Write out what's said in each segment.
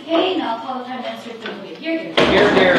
Okay, now call the Prime Minister to the podium. Here, here. Here, here.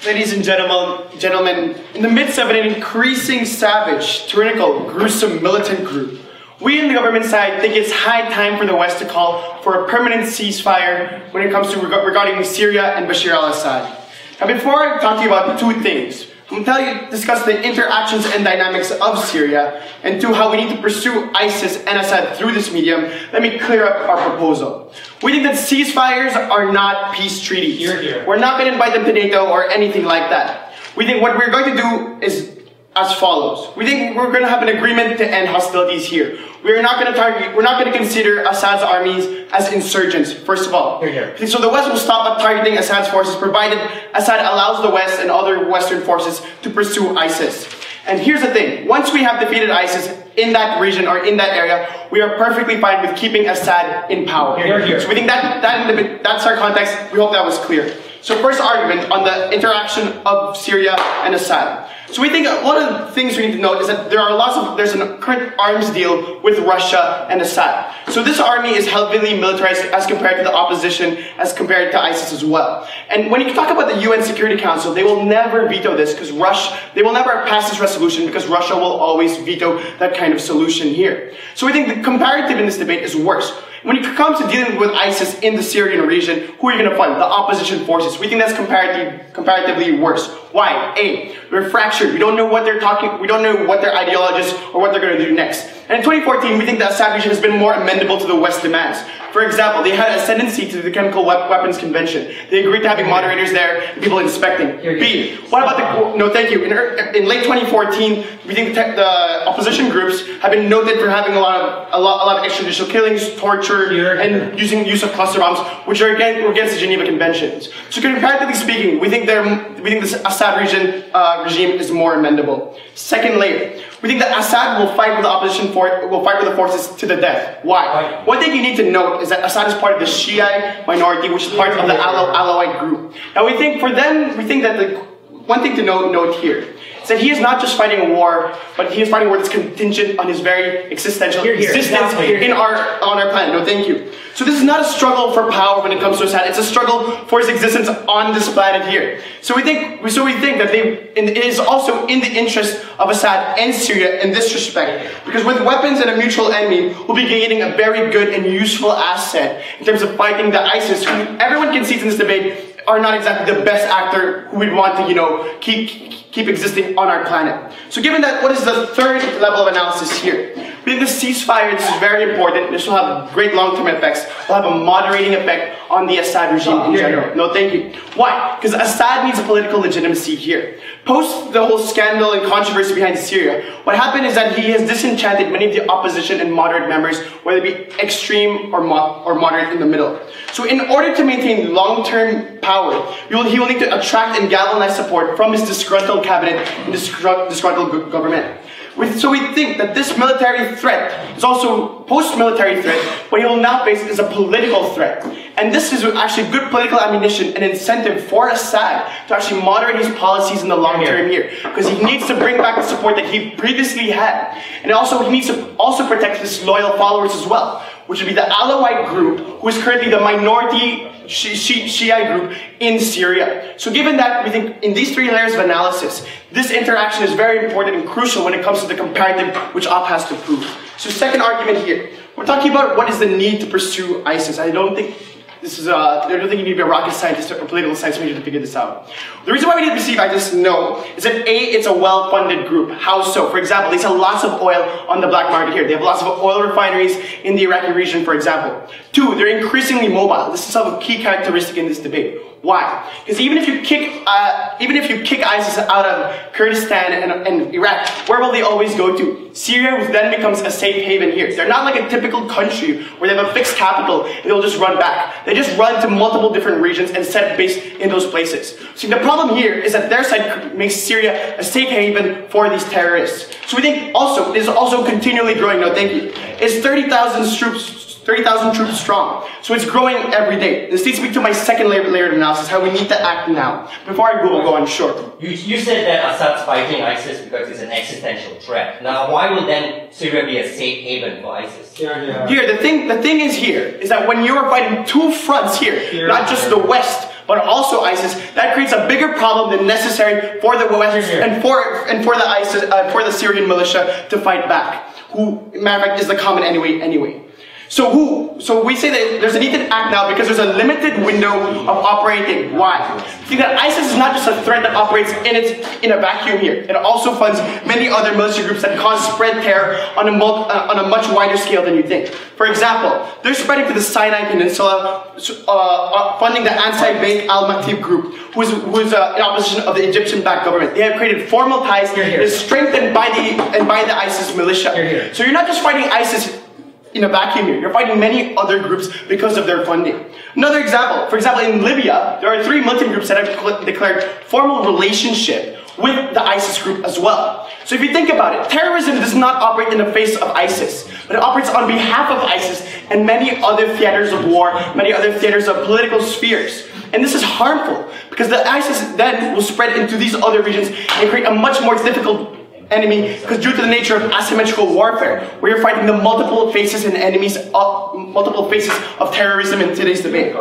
Ladies and gentlemen, in the midst of an increasing savage, tyrannical, gruesome militant group, we in the government side think it's high time for the West to call for a permanent ceasefire when it comes to regarding Syria and Bashar al-Assad. Now before I talk to you about two things, I'm going to discuss the interactions and dynamics of Syria, and two, how we need to pursue ISIS and Assad through this medium. Let me clear up our proposal. We think that ceasefires are not peace treaties. Here, here. We're not going to invite them to NATO or anything like that. We think what we're going to do is as follows. We think we're going to have an agreement to end hostilities here. We're not going to consider Assad's armies as insurgents, first of all. Here. So the West will stop at targeting Assad's forces, provided Assad allows the West and other Western forces to pursue ISIS. And here's the thing, once we have defeated ISIS in that region or in that area, we are perfectly fine with keeping Assad in power. Here. So we think that's our context. We hope that was clear. So first argument on the interaction of Syria and Assad. So we think one of the things we need to note is that there's a current arms deal with Russia and Assad. So this army is heavily militarized as compared to the opposition, as compared to ISIS as well. And when you talk about the UN Security Council, they will never veto this because they will never pass this resolution because Russia will always veto that kind of solution here. So we think the comparative in this debate is worse. When it comes to dealing with ISIS in the Syrian region, who are you going to fund? The opposition forces. We think that's comparatively worse. Why? A, we're fractured. We don't know what they're talking, we don't know what their ideologies or what they're going to do next. And in 2014, we think the Assad region has been more amenable to the West demands. For example, they had ascendancy to the Chemical Weapons Convention. They agreed to having moderators there and people inspecting. B, what about the, no thank you, in late 2014, we think the opposition groups have been noted for having a lot of extrajudicial killings, torture, and use of cluster bombs, which are against the Geneva Conventions. So comparatively speaking, we think this Assad regime is more amendable. Second layer, we think that Assad will fight with the opposition will fight with the forces to the death. Why? One thing you need to note is that Assad is part of the Shiite minority, which is part of the Alawite group. Now we think that one thing to note here is that he is not just fighting a war, but he is fighting a war that's contingent on his very existential existence on our planet. No, thank you. So this is not a struggle for power when it comes to Assad. It's a struggle for his existence on this planet here. So we think that it is also in the interest of Assad and Syria in this respect, because with weapons and a mutual enemy, we'll be gaining a very good and useful asset in terms of fighting the ISIS, who everyone concedes in this debate are not exactly the best actor who we'd want to, keep existing on our planet. So given that, what is the third level of analysis here? With the ceasefire, this is very important. This will have great long-term effects. It will have a moderating effect on the Assad regime in general. No, thank you. Why? Because Assad needs a political legitimacy here. Post the whole scandal and controversy behind Syria, what happened is that he has disenchanted many of the opposition and moderate members, whether it be extreme or moderate in the middle. So in order to maintain long-term power, he will need to attract and galvanize support from his disgruntled cabinet and disgruntled government. So we think that this military threat is also post-military threat. What he will now face is a political threat. And this is actually good political ammunition and incentive for Assad to actually moderate his policies in the long term here. Because he needs to bring back the support that he previously had. And also he needs to also protect his loyal followers as well, which would be the Alawite group, who is currently the minority Shiite group in Syria. So given that, we think in these three layers of analysis, this interaction is very important and crucial when it comes to the comparative which OP has to prove. So second argument here, we're talking about what is the need to pursue ISIS. I don't think you need to be a rocket scientist or a political science major to figure this out. The reason why we need to pursue ISIS, is that A, it's a well-funded group. How so? For example, they sell lots of oil on the black market here. They have lots of oil refineries in the Iraqi region, for example. Two, they're increasingly mobile. This is some key characteristic in this debate. Why? Because even if you kick ISIS out of Kurdistan and Iraq, where will they always go to? Syria then becomes a safe haven here. They're not like a typical country where they have a fixed capital and they'll just run back. They just run to multiple different regions and set up base in those places. So the problem here is that their side makes Syria a safe haven for these terrorists. So we think also, it is also continually growing. No, thank you. It's 30,000 30,000 troops strong. So it's growing every day. This leads me to my second layer of analysis, how we need to act now. Before I go on short. You said that Assad's fighting ISIS because it's an existential threat. Now, why will then Syria be a safe haven for ISIS? Here, the thing is that when you are fighting two fronts here, not just the West, but also ISIS, that creates a bigger problem than necessary for the West and for the ISIS for the Syrian militia to fight back. Who, matter of fact, is the common enemy anyway. So we say that there's a need to act now because there's a limited window of operating. Why? See that ISIS is not just a threat that operates in a vacuum here. It also funds many other military groups that cause spread terror on a much wider scale than you think. For example, they're spreading to the Sinai Peninsula, funding the anti-Bait al-Maktoum group, who's in opposition of the Egyptian-backed government. They have created formal ties that is strengthened by the ISIS militia. So you're not just fighting ISIS in a vacuum here. You're fighting many other groups because of their funding. Another example, for example, in Libya, there are 3 militant groups that have declared formal relationship with the ISIS group as well. So if you think about it, terrorism does not operate in the face of ISIS, but it operates on behalf of ISIS and many other theaters of war, many other theaters of political spheres. And this is harmful because the ISIS then will spread into these other regions and create a much more difficult enemy, because due to the nature of asymmetrical warfare, where you're fighting the multiple faces and enemies, multiple faces of terrorism in today's debate.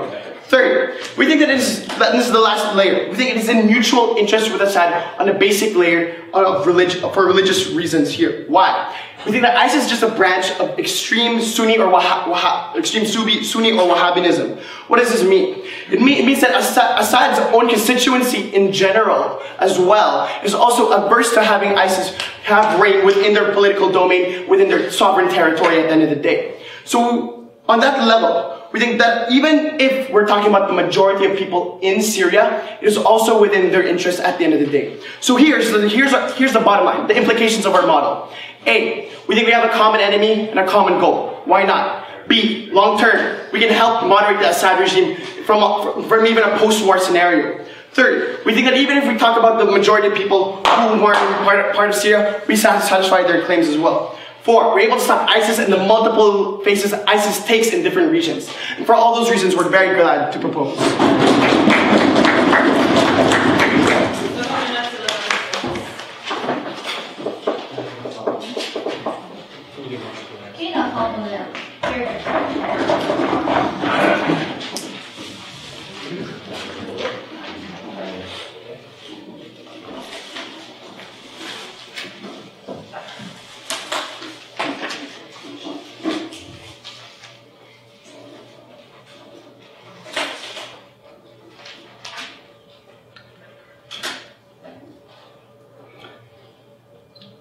Third, we think that this is the last layer. We think it is in mutual interest with Assad on a basic layer of for religious reasons here. Why? We think that ISIS is just a branch of extreme Sunni or Sunni or Wahhabism. What does this mean? It means that Assad's own constituency in general, as well, is also averse to having ISIS have reign within their political domain, within their sovereign territory at the end of the day. So, on that level, we think that even if we're talking about the majority of people in Syria, it is also within their interest at the end of the day. So here's the bottom line, the implications of our model. A, we think we have a common enemy and a common goal. Why not? B, long term, we can help moderate the Assad regime from even a post-war scenario. Third, we think that even if we talk about the majority of people who are part of Syria, we satisfy their claims as well. 4, we're able to stop ISIS and the multiple faces ISIS takes in different regions. And for all those reasons, we're very glad to propose.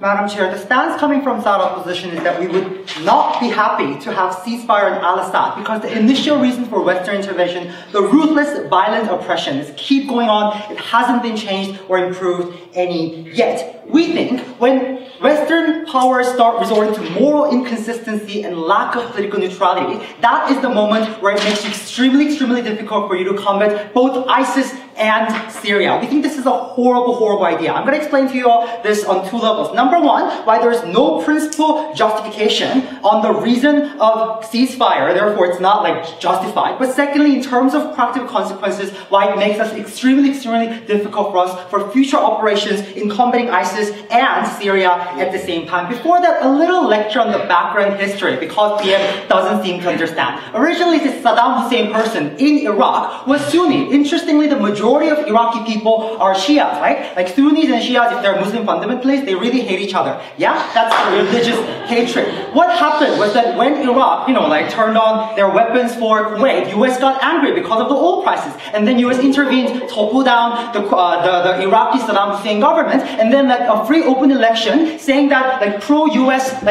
Madam Chair, the stance coming from Assad opposition is that we would not be happy to have ceasefire in Al-Assad because the initial reason for Western intervention, the ruthless, violent oppression, is keep going on. It hasn't been changed or improved any yet. We think when Western powers start resorting to moral inconsistency and lack of political neutrality, that is the moment where it makes it extremely, extremely difficult for you to combat both ISIS and Syria. We think this is a horrible, horrible idea. I'm going to explain to you all this on 2 levels. Number 1, why there is no principal justification on the reason of ceasefire, therefore it's not like justified. But secondly, in terms of practical consequences, why it makes us extremely, extremely difficult for us for future operations in combating ISIS and Syria at the same time. Before that, a little lecture on the background history, because PM doesn't seem to understand. Originally, this Saddam Hussein person in Iraq was Sunni. Interestingly, the majority of Iraqi people are Shias, right? Like Sunnis and Shias, if they're Muslim fundamentalists, they really hate each other. Yeah? That's religious hatred. What happened was that when Iraq, turned on their weapons for Kuwait, US got angry because of the oil prices. And then US intervened, toppled down the Iraqi Saddam Hussein government, and then a free open election saying that pro-US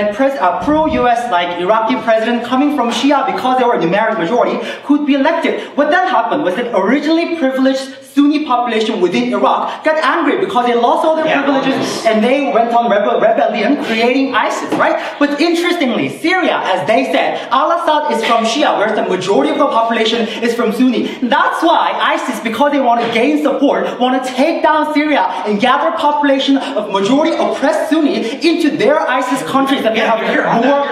Iraqi president coming from Shia because they were a numeric majority could be elected. What then happened was that originally privileged Sunni population within Iraq got angry because they lost all their privileges and they went on rebellion, creating ISIS, right? But interestingly, Syria, as they said, Al-Assad is from Shia, whereas the majority of the population is from Sunni. That's why ISIS, because they want to gain support, want to take down Syria and gather a population of majority oppressed Sunni into their ISIS countries that they have more.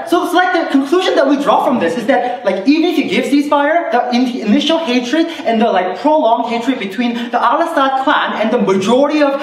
So it's like the conclusion that we draw from this is that, like, even if you give ceasefire, the initial hatred and the like prolonged hatred between the Al-Assad clan and the majority of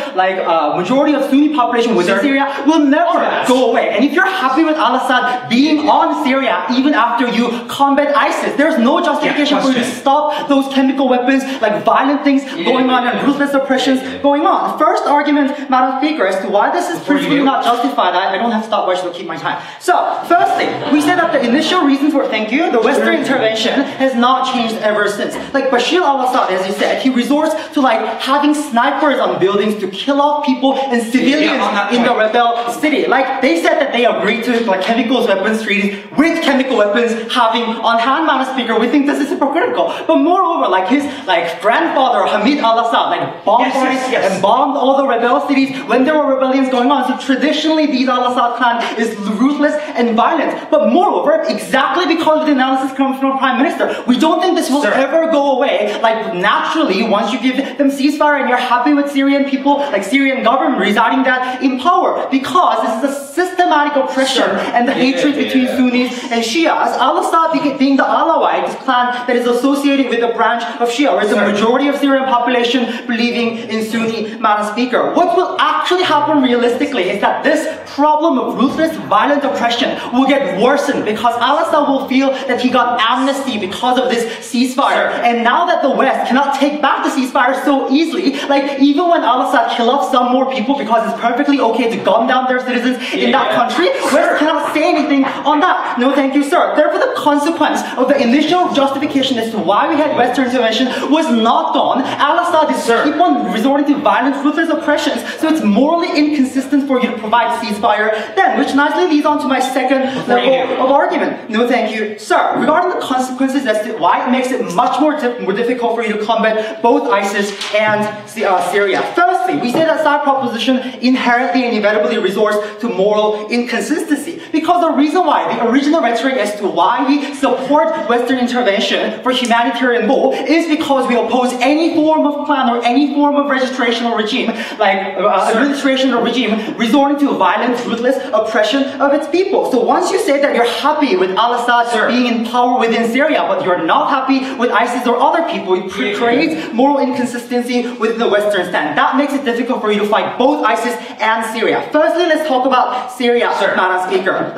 Sunni population within Syria will never go away. And if you're happy with Al-Assad being on Syria even after you combat ISIS, there's no justification for you to stop those chemical weapons, like violent things going on and ruthless oppressions going on. First argument, Madam Speaker, as to why this is principally not justified. I don't have stopwatch to keep my time. So, firstly, we said that the initial reasons for, the Western intervention has not changed ever since. Like Bashir al-Assad, as he said, he resorts to like having snipers on buildings to kill off people and civilians in the rebel city. Like they said that they agreed to like chemical weapons treaties with chemical weapons having on hand, Madam Speaker. We think this is hypocritical. But moreover, like his grandfather Hamid al-Assad like bombed and bombed all the rebel cities when there were rebellions going on. So traditionally, these Al-Assad clan is ruthless and violent. But moreover, exactly because of the analysis comes from the Prime Minister, we don't think this will ever go away. Like naturally, once you give them ceasefire and you're happy with Syrian people, like Syrian government residing that in power, because this is a systematic oppression and the hatred between Sunnis and Shias. Al-Assad being the Alawite clan that is associated with a branch of Shia, whereas the majority of Syrian population believing in Sunni, Madam Speaker. What will actually happen realistically is that this problem of ruthless, violent oppression will get worsened because Al-Assad will feel that he got amnesty because of this ceasefire. And now that the West cannot take back the ceasefire so easily, like even when Al-Assad kill off some more people because it's perfectly okay to gun down their citizens in that country, West cannot say anything on that. No, thank you, sir. Therefore, the consequence of the initial justification as to why we had Western intervention was not gone. Al-Assad is keep on resorting to violent, ruthless oppressions, so it's morally inconsistent for you to provide ceasefire then, which nicely leads on to my second level of argument. No, thank you, sir. Regarding the consequences as to why it makes it much more difficult for you to combat both ISIS and Syria. Firstly, we say that side proposition inherently and inevitably resorts to moral inconsistency because the reason why, the original rhetoric as to why we support Western intervention for humanitarian goal is because we oppose any form of plan or any form of registration or regime, like administration or regime, resorting to violent, ruthless oppression of its people. So once you say that you're happy with Al-Assad being in power within Syria, but you're not happy with ISIS or other people, it creates moral inconsistency within the Western stand. That makes it difficult for you to fight both ISIS and Syria. Firstly, let's talk about Syria, Madam Speaker.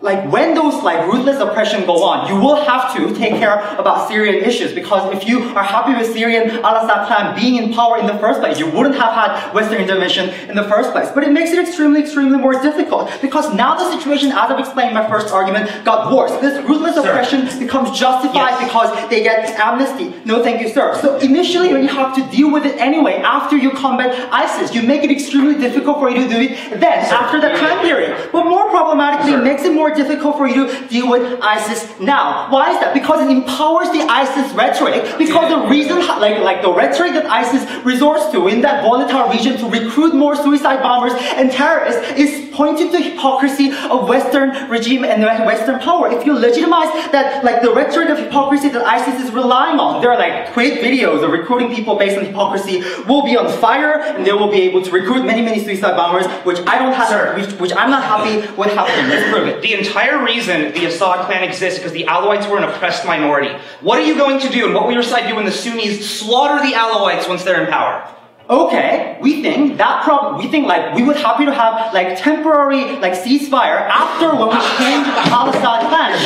Like when those ruthless oppression go on, you will have to take care about Syrian issues because if you are happy with Syrian Al-Assad clan being in power in the first place, you wouldn't have had Western intervention in the first place. But it makes it extremely more difficult because now the situation, as I've explained in my first argument, got worse. This ruthless oppression becomes justified because they get amnesty. No, thank you, sir. So initially, when you have to deal with it anyway, after you combat ISIS, you make it extremely difficult for you to do it then, after the time period. But more problematically, it makes it more difficult for you to deal with ISIS now. Why is that? Because it empowers the ISIS rhetoric. Because the reason, like the rhetoric that ISIS resorts to in that volatile region to recruit more suicide bombers and terrorists is pointing to hypocrisy of Western regime and Western power. If you legitimize that, the rhetoric of hypocrisy that ISIS is relying on, there are tweet videos of recruiting people based on hypocrisy will be on fire, and they will be able to recruit many suicide bombers, which I don't have, which I'm not happy with happening. Let's prove it. The entire reason the Assad clan exists is because the Alawites were an oppressed minority. What are you going to do, and what will your side do when the Sunnis slaughter the Alawites once they're in power? Okay, we think we would happy to have temporary ceasefire after when we change the Al-Assad plan.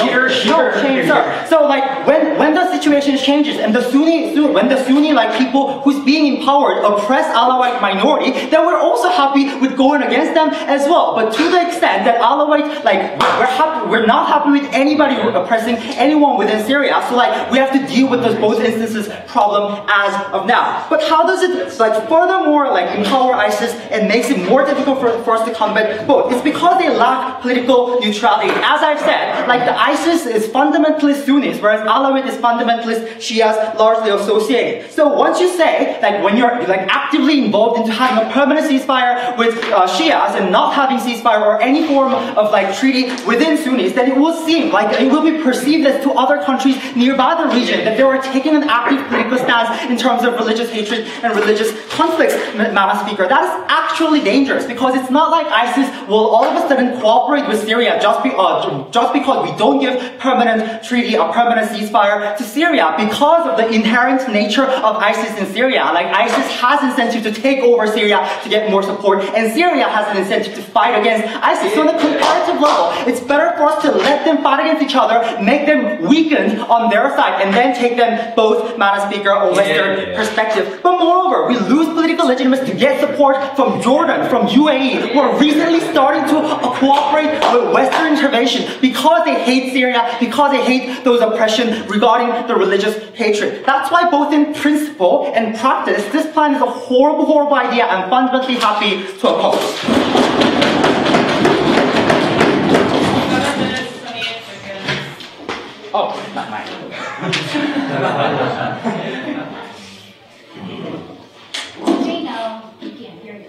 So when the situation changes and when the Sunni people who's being empowered oppress Alawite minority, then we're also happy with going against them as well. But to the extent that Alawite we're not happy with anybody oppressing anyone within Syria. So we have to deal with both instances problem as of now. But how does it furthermore empower ISIS and makes it more difficult for us to combat both. It's because they lack political neutrality. As I've said, the ISIS is fundamentalist Sunnis, whereas Alawite is fundamentalist Shias, largely associated. So once you say when you're actively involved into having a permanent ceasefire with Shias and not having ceasefire or any form of treaty within Sunnis, then it will seem it will be perceived as to other countries nearby the region that they are taking an active political stance in terms of religious hatred and religious conflicts, Madam Speaker. That is actually dangerous because it's not like ISIS will all of a sudden cooperate with Syria just because we don't give permanent treaty or permanent ceasefire to Syria because of the inherent nature of ISIS in Syria. ISIS has incentive to take over Syria to get more support, and Syria has an incentive to fight against ISIS. So on a comparative level, it's better for us to let them fight against each other, make them weakened on their side, and then take them both, Madam Speaker, a Western perspective. But moreover, we lose political legitimacy to get support from Jordan, from UAE, who are recently starting to cooperate with Western intervention because they hate Syria, because they hate those oppression regarding the religious hatred. That's why both in principle and practice, this plan is a horrible, horrible idea I'm fundamentally happy to oppose. Oh, not mine. Okay, now you can't hear you.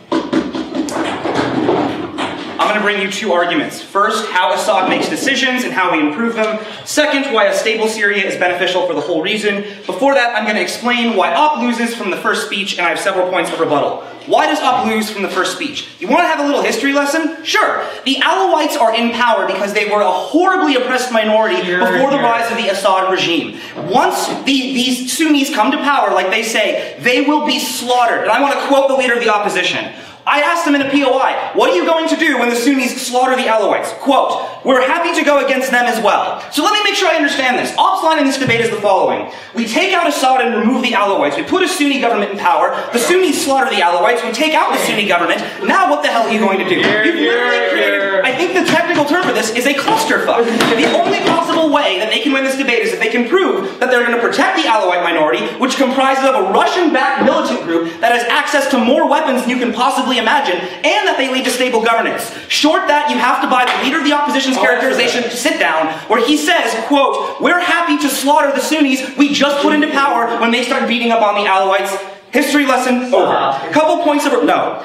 I'm going to bring you two arguments. First, how Assad makes decisions and how we improve them. Second, why a stable Syria is beneficial for the whole region. Before that, I'm going to explain why Op loses from the first speech, and I have several points of rebuttal. Why does Op lose from the first speech? You want to have a little history lesson? Sure. The Alawites are in power because they were a horribly oppressed minority before the rise of the Assad regime. Once these Sunnis come to power, like they say, they will be slaughtered. And I want to quote the leader of the opposition. I asked him in a POI, what are you going to do when the Sunnis slaughter the Alawites? Quote, we're happy to go against them as well. So let me make sure I understand this. Op's line in this debate is the following. We take out Assad and remove the Alawites. We put a Sunni government in power. The Sunnis slaughter the Alawites. We take out the Sunni government. Now what the hell are you going to do? You've literally created, I think the technical term for this is a clusterfuck. The only possible way that they can win this debate is if they can prove that they're going to protect the Alawite minority, which comprises of a Russian-backed militant group that has access to more weapons than you can possibly imagine, and that they lead to stable governance. Short that, you have to buy the leader of the opposition's characterization to sit down, where he says, quote, we're happy to slaughter the Sunnis we just put into power when they start beating up on the Alawites. History lesson over. A couple points of, no.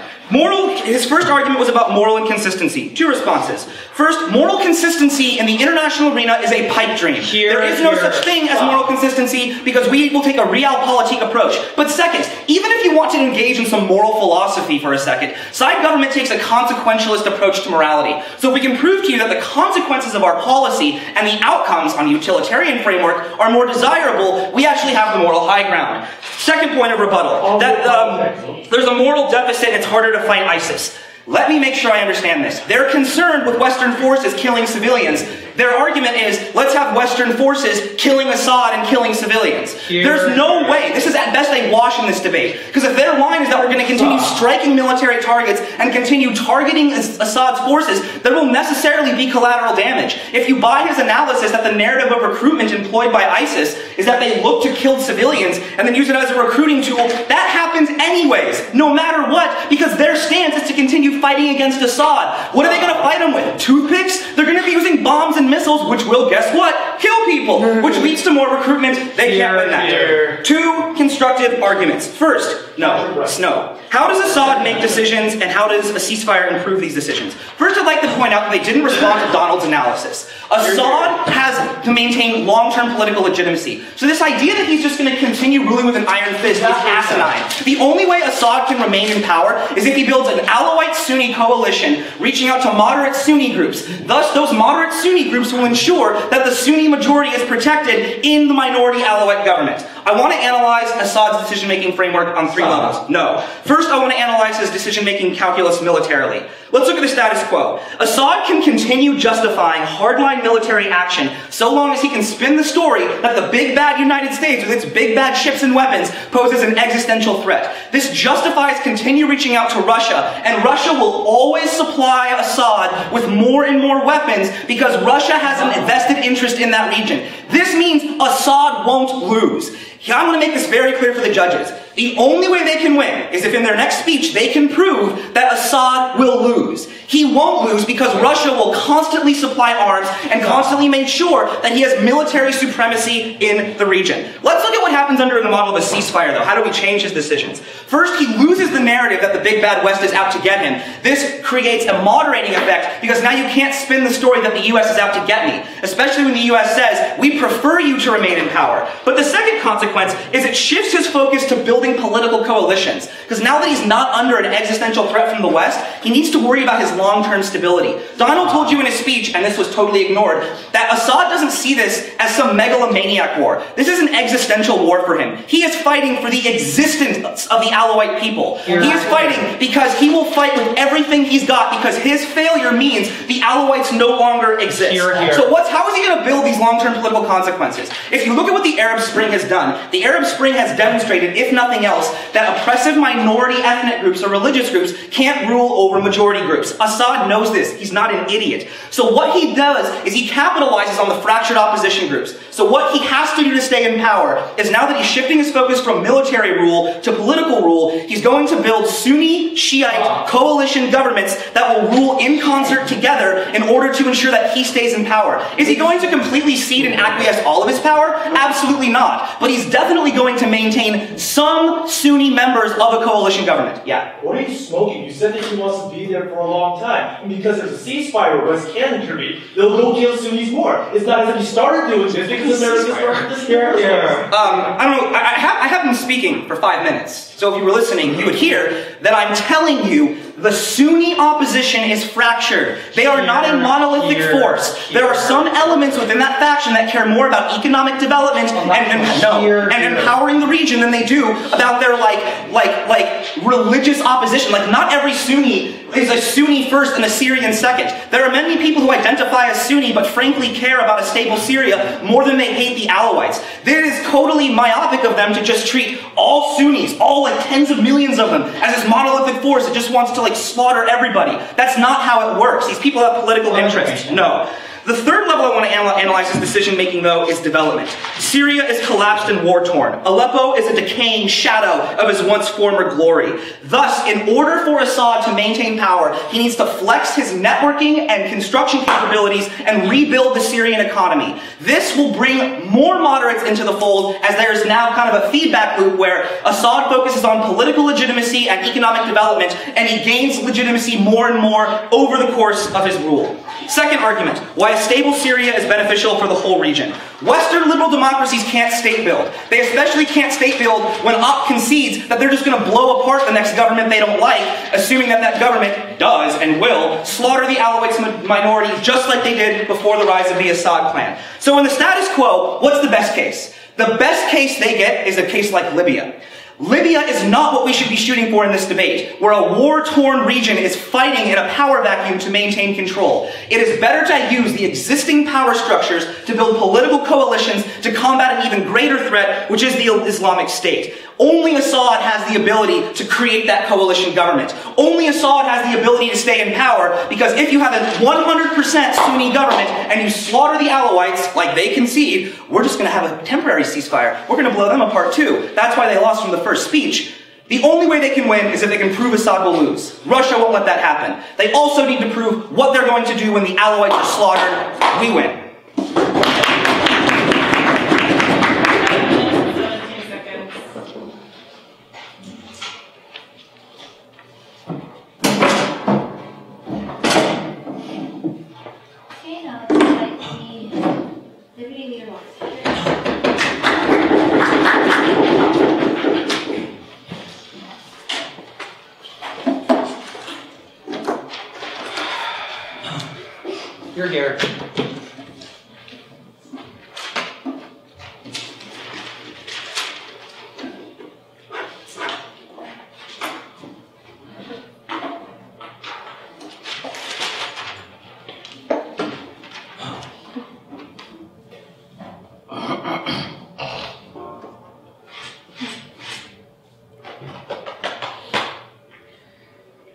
His first argument was about moral inconsistency. Two responses. First, moral consistency in the international arena is a pipe dream. There is no such thing as moral consistency because we will take a realpolitik approach. But second, even if you want to engage in some moral philosophy for a second, side government takes a consequentialist approach to morality. So if we can prove to you that the consequences of our policy and the outcomes on a utilitarian framework are more desirable, we actually have the moral high ground. Second point of rebuttal, that there's a moral deficit and it's harder to fight ISIS. Let me make sure I understand this. They're concerned with Western forces killing civilians. Their argument is, let's have Western forces killing Assad and killing civilians. There's no way. This is at best a wash in this debate. Because if their line is that we're going to continue striking military targets and continue targeting Assad's forces, there will necessarily be collateral damage. If you buy his analysis that the narrative of recruitment employed by ISIS is that they look to kill civilians and then use it as a recruiting tool, that happens anyways, no matter what, because their stance is to continue fighting against Assad. What are they going to fight him with? Toothpicks? They're going to be using bombs and missiles, which will, guess what? Kill people, which leads to more recruitment. They can't win that. Two constructive arguments. First, no. How does Assad make decisions and how does a ceasefire improve these decisions? First, I'd like to point out that they didn't respond to Donald's analysis. Assad has to maintain long-term political legitimacy. So this idea that he's just going to continue ruling with an iron fist is asinine. The only way Assad can remain in power is if he builds an Alawite-Sunni coalition reaching out to moderate Sunni groups. Thus, those moderate Sunni groups will ensure that the Sunni majority is protected in the minority Alawite government. I want to analyze Assad's decision-making framework on three levels. No. First, I want to analyze his decision-making calculus militarily. Let's look at the status quo. Assad can continue justifying hardline military action so long as he can spin the story that the big bad United States with its big bad ships and weapons poses an existential threat. This justifies continue reaching out to Russia, and Russia will always supply Assad with more and more weapons because Russia has an invested interest in that region. This means Assad won't lose. I want to make this very clear for the judges. The only way they can win is if in their next speech they can prove that Assad will lose. He won't lose because Russia will constantly supply arms and constantly make sure that he has military supremacy in the region. Let's look at what happens under the model of a ceasefire though. How do we change his decisions? First, he loses the narrative that the big bad West is out to get him. This creates a moderating effect because now you can't spin the story that the US is out to get me, especially when the US says, we prefer you to remain in power. But the second consequence is it shifts his focus to building political coalitions. Because now that he's not under an existential threat from the West, he needs to worry about his long-term stability. Donald told you in his speech, and this was totally ignored, that Assad doesn't see this as some megalomaniac war. This is an existential war for him. He is fighting for the existence of the Alawite people. He is fighting because he will fight with everything he's got because his failure means the Alawites no longer exist. So how is he going to build these long-term political consequences? If you look at what the Arab Spring has done, the Arab Spring has demonstrated, if nothing else, that oppressive minority ethnic groups or religious groups can't rule over majority groups. Assad knows this. He's not an idiot. So what he does is he capitalizes on the fractured opposition groups. So what he has to do to stay in power is now that he's shifting his focus from military rule to political rule, he's going to build Sunni Shiite coalition governments that will rule in concert together in order to ensure that he stays in power. Is he going to completely cede and acquiesce all of his power? Absolutely not. But he's definitely going to maintain some Sunni members of a coalition government. Yeah. What are you smoking? You said that he wants to be there for a long time. And because there's a ceasefire where West can intervene, they'll go kill Sunnis more. It's not as if he started doing this because America started this here. I don't know. I have been speaking for 5 minutes. So if you were listening, you would hear that I'm telling you the Sunni opposition is fractured. They are not a monolithic force. There are some elements within that faction that care more about economic development and empowering the region than they do about their religious opposition. Like not every Sunni is a Sunni first and a Syrian second. There are many people who identify as Sunni but frankly care about a stable Syria more than they hate the Alawites. It is totally myopic of them to just treat all Sunnis, all tens of millions of them, as this monolithic force that just wants to slaughter everybody. That's not how it works. These people have political interests. No. The third level I want to analyze his decision-making, though, is development. Syria is collapsed and war-torn. Aleppo is a decaying shadow of his once former glory. Thus, in order for Assad to maintain power, he needs to flex his networking and construction capabilities and rebuild the Syrian economy. This will bring more moderates into the fold, as there is now kind of a feedback loop where Assad focuses on political legitimacy and economic development, and he gains legitimacy more and more over the course of his rule. Second argument, why a stable Syria is beneficial for the whole region. Western liberal democracies can't state build. They especially can't state build when OP concedes that they're just going to blow apart the next government they don't like, assuming that that government does and will slaughter the Alawites minority just like they did before the rise of the Assad clan. So in the status quo, what's the best case? The best case they get is a case like Libya. Libya is not what we should be shooting for in this debate, where a war-torn region is fighting in a power vacuum to maintain control. It is better to use the existing power structures to build political coalitions to combat an even greater threat, which is the Islamic State. Only Assad has the ability to create that coalition government. Only Assad has the ability to stay in power, because if you have a 100% Sunni government and you slaughter the Alawites, like they concede, we're just going to have a temporary ceasefire. We're going to blow them apart too. That's why they lost from the first speech. The only way they can win is if they can prove Assad will lose. Russia won't let that happen. They also need to prove what they're going to do when the Alawites are slaughtered. We win. You're here.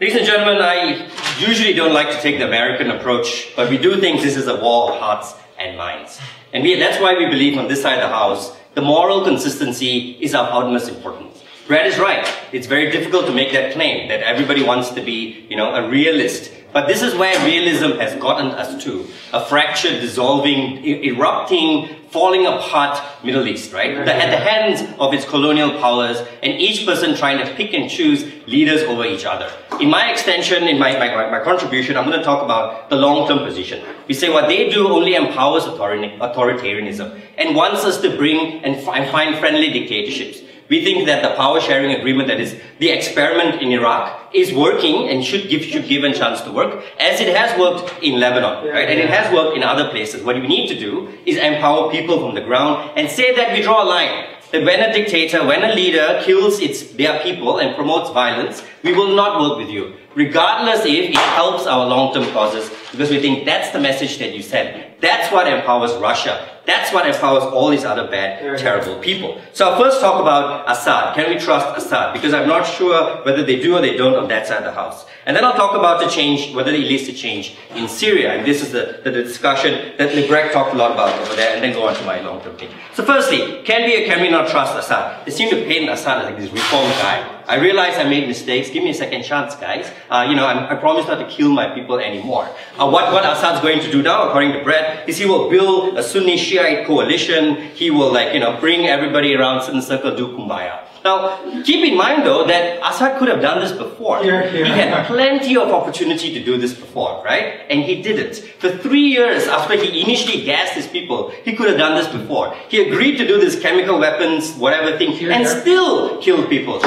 Ladies and gentlemen, I usually don't like to take the American approach, but we do think this is a war of hearts and minds. And that's why we believe on this side of the house, the moral consistency is of utmost importance. Brad is right. It's very difficult to make that claim that everybody wants to be, a realist. But this is where realism has gotten us to. A fractured, dissolving, erupting, falling apart Middle East, right? At the hands of its colonial powers, and each person trying to pick and choose leaders over each other. In my extension, in my contribution, I'm going to talk about the long-term position. We say what they do only empowers authoritarianism and wants us to bring and find friendly dictatorships. We think that the power sharing agreement, that is the experiment in Iraq, is working and should give a chance to work, as it has worked in Lebanon, right? And it has worked in other places. What we need to do is empower people from the ground and say that we draw a line. That when a dictator, when a leader kills their people and promotes violence, we will not work with you, regardless if it helps our long-term causes, because we think that's the message that you send. That's what empowers Russia. That's what empowers all these other bad, terrible people. So I'll first talk about Assad. Can we trust Assad? Because I'm not sure whether they do or they don't on that side of the house. And then I'll talk about the change, whether it leads to change in Syria. And this is the discussion that Greg talked a lot about over there, and then go on to my long-term thing. So firstly, can we or can we not trust Assad? They seem to paint Assad as like this reform guy. I realize I made mistakes. Give me a second chance, guys. I promise not to kill my people anymore. What Assad's going to do now, according to Brett, is he will build a Sunni Shiite coalition. He will, bring everybody around, sit in a circle, do kumbaya. Now, keep in mind though that Assad could have done this before. He had plenty of opportunity to do this before, right? And he didn't. For 3 years after he initially gassed his people, he could have done this before. He agreed to do this chemical weapons, whatever thing, and still killed people.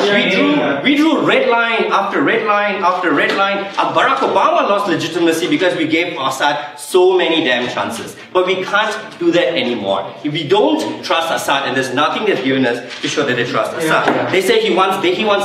We drew red line after red line after red line. Barack Obama lost legitimacy because we gave Assad so many damn chances. But we can't do that anymore. If we don't trust Assad, and there's nothing that's given us to show that they trust Assad. They say he wants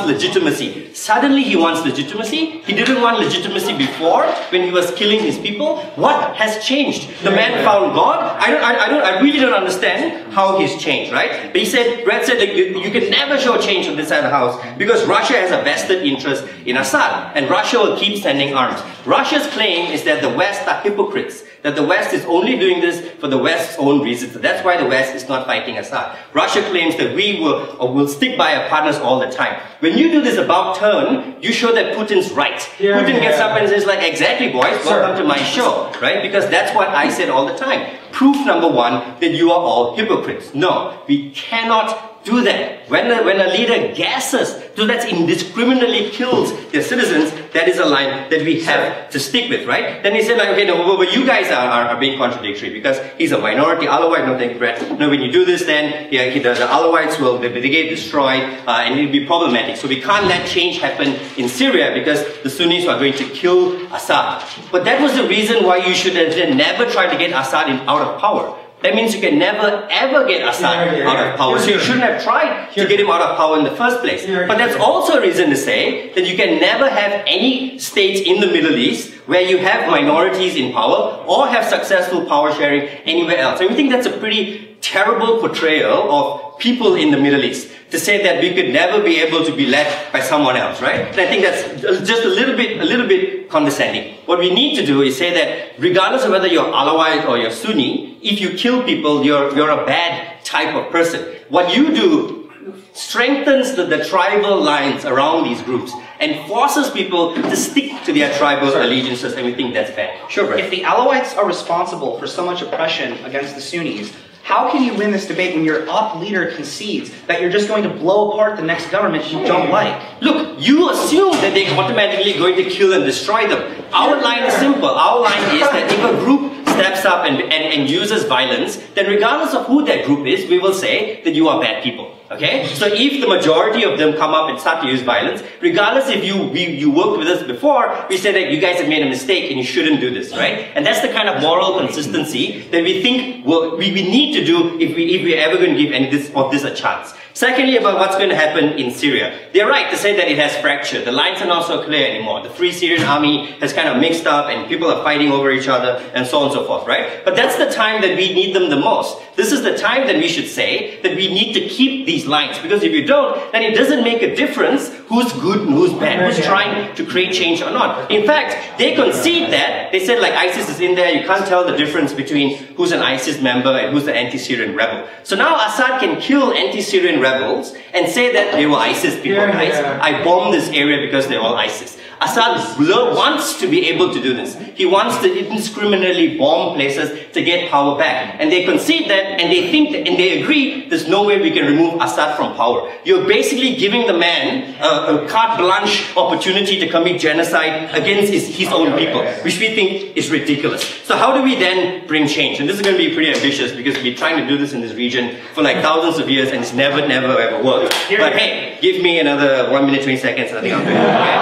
legitimacy. Suddenly he wants legitimacy. He didn't want legitimacy before when he was killing his people. What has changed? The man found God? I really don't understand how he's changed, right? But Brad said you can never show change on this side of the house because Russia has a vested interest in Assad, and Russia will keep sending arms. Russia's claim is that the West are hypocrites, that the West is only doing this for the West's own reasons. That's why the West is not fighting Assad. Russia claims that we will stick by our partners all the time. When you do this about turn, you show that Putin's right. Putin gets up and says exactly boys, welcome to my show, right? Because that's what I said all the time. Proof number one, that you are all hypocrites. No, we cannot do that. When a leader gasses, so that's indiscriminately kills their citizens, that is a line that we have to stick with, right? Then he said but you guys are being contradictory because he's a minority Alawite. No, thank you, Brett. No, when you do this, then the Alawites will get destroyed and it'll be problematic. So we can't let change happen in Syria because the Sunnis are going to kill Assad. But that was the reason why you should have never tried to get Assad out of power. That means you can never ever get Assad out of power. So you shouldn't have tried to get him out of power in the first place. But that's also a reason to say that you can never have any state in the Middle East where you have minorities in power or have successful power sharing anywhere else. And we think that's a pretty terrible portrayal of people in the Middle East, to say that we could never be able to be led by someone else, right? And I think that's just a little bit condescending. What we need to do is say that regardless of whether you're Alawite or you're Sunni, if you kill people, you're a bad type of person. What you do strengthens the tribal lines around these groups and forces people to stick to their tribal allegiances, and we think that's bad. Sure, Brett. If the Alawites are responsible for so much oppression against the Sunnis, how can you win this debate when your op leader concedes that you're just going to blow apart the next government you don't like? Look, you assume that they're automatically going to kill and destroy them. Our line is simple. Our line is that if a group steps up and uses violence, then regardless of who that group is, we will say that you are bad people. Okay? So if the majority of them come up and start to use violence, regardless if you worked with us before, we say that you guys have made a mistake and you shouldn't do this, right? And that's the kind of moral consistency that we think we need to do if we're ever going to give any of this a chance. Secondly, about what's going to happen in Syria. They're right to say that it has fractured. The lines are not so clear anymore. The Free Syrian Army has kind of mixed up and people are fighting over each other and so on and so forth, right? But that's the time that we need them the most. This is the time that we should say that we need to keep the these lines. Because if you don't, then it doesn't make a difference who's good and who's bad, who's trying to create change or not. In fact, they concede that. They said like ISIS is in there, you can't tell the difference between who's an ISIS member and who's an anti-Syrian rebel. So now Assad can kill anti-Syrian rebels and say that they were ISIS people. I bombed this area because they're all ISIS. Assad wants to be able to do this. He wants to indiscriminately bomb places to get power back. And they concede that, and they think that, and they agree, there's no way we can remove Assad from power. You're basically giving the man a carte blanche opportunity to commit genocide against his own people, which we think is ridiculous. So how do we then bring change? And this is going to be pretty ambitious because we've been trying to do this in this region for like thousands of years and it's never ever worked. But hey, give me another 1 minute 20 seconds and I think I'll do it. Okay?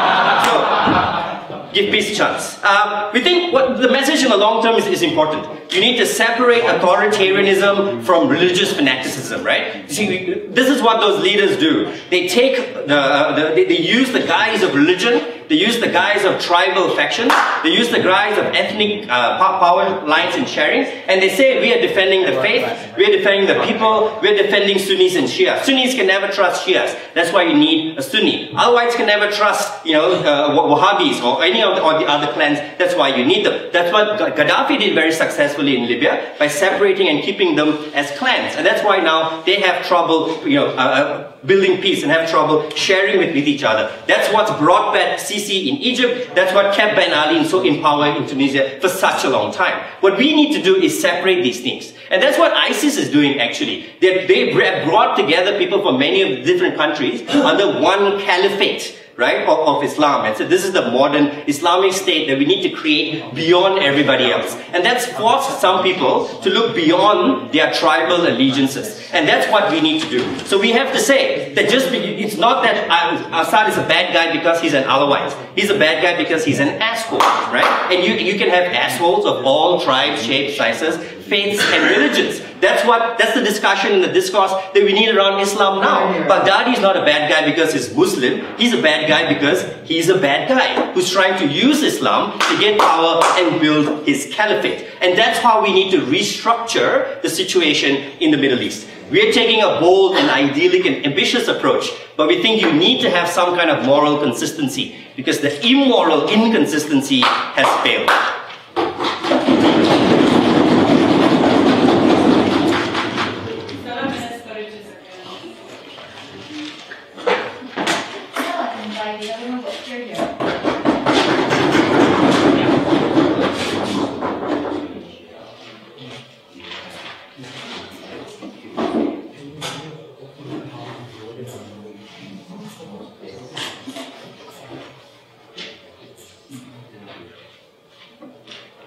So, give peace a chance. We think what the message in the long term is important. You need to separate authoritarianism from religious fanaticism, right? See, this is what those leaders do. They take they use the guise of religion, they use the guise of tribal factions, they use the guise of ethnic power lines and sharing, and they say we are defending the faith, we are defending the people, we are defending Sunnis and Shias. Sunnis can never trust Shias. That's why you need a Sunni. Alawites can never trust, Wahhabis or any of the other clans. That's why you need them. That's what Gaddafi did very successfully in Libya by separating and keeping them as clans. And that's why now they have trouble, building peace and have trouble sharing with each other. That's what's brought back Sisi in Egypt. That's what kept Ben Ali in power in Tunisia for such a long time. What we need to do is separate these things. And that's what ISIS is doing actually. They brought together people from many of the different countries under one caliphate, right, of Islam. And so this is the modern Islamic state that we need to create beyond everybody else. And that's forced some people to look beyond their tribal allegiances. And that's what we need to do. So we have to say that it's not that Assad is a bad guy because he's an Alawite. He's a bad guy because he's an asshole, right? And you can have assholes of all tribes, shapes, sizes, faiths and religions. That's the discussion and the discourse that we need around Islam now. Baghdadi is not a bad guy because he's Muslim. He's a bad guy because he's a bad guy who's trying to use Islam to get power and build his caliphate. And that's how we need to restructure the situation in the Middle East. We are taking a bold and idyllic and ambitious approach, but we think you need to have some kind of moral consistency because the immoral inconsistency has failed.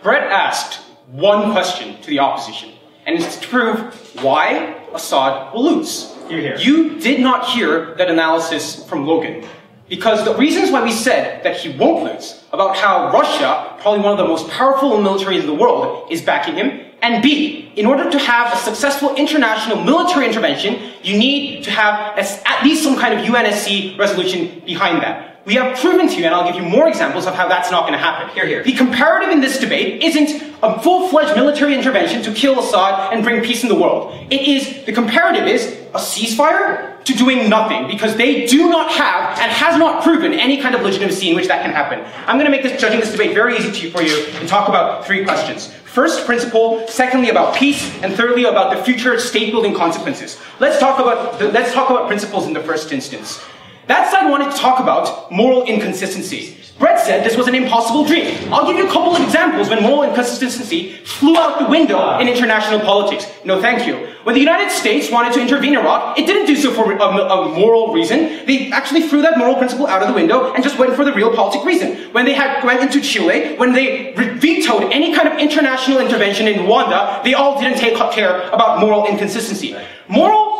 Brett asked one question to the opposition, and it's to prove why Assad will lose. You did not hear that analysis from Logan, because the reasons why we said that he won't lose, about how Russia, probably one of the most powerful militaries in the world, is backing him, and B, in order to have a successful international military intervention, you need to have at least some kind of UNSC resolution behind that. We have proven to you, and I'll give you more examples of how that's not going to happen. The comparative in this debate isn't a full-fledged military intervention to kill Assad and bring peace in the world. The comparative is a ceasefire to doing nothing, because they do not have, and has not proven, any kind of legitimacy in which that can happen. I'm going to make judging this debate very easy for you and talk about three questions. First, principle. Secondly, about peace. And thirdly, about the future state-building consequences. Let's talk about principles in the first instance. That side wanted to talk about moral inconsistency. Brett said this was an impossible dream. I'll give you a couple of examples when moral inconsistency flew out the window in international politics. No, thank you. When the United States wanted to intervene in Iraq, it didn't do so for a moral reason. They actually threw that moral principle out of the window and just went for the realpolitik reason. When they went into Chile, when they vetoed any kind of international intervention in Rwanda, they all didn't take care about moral inconsistency. Moral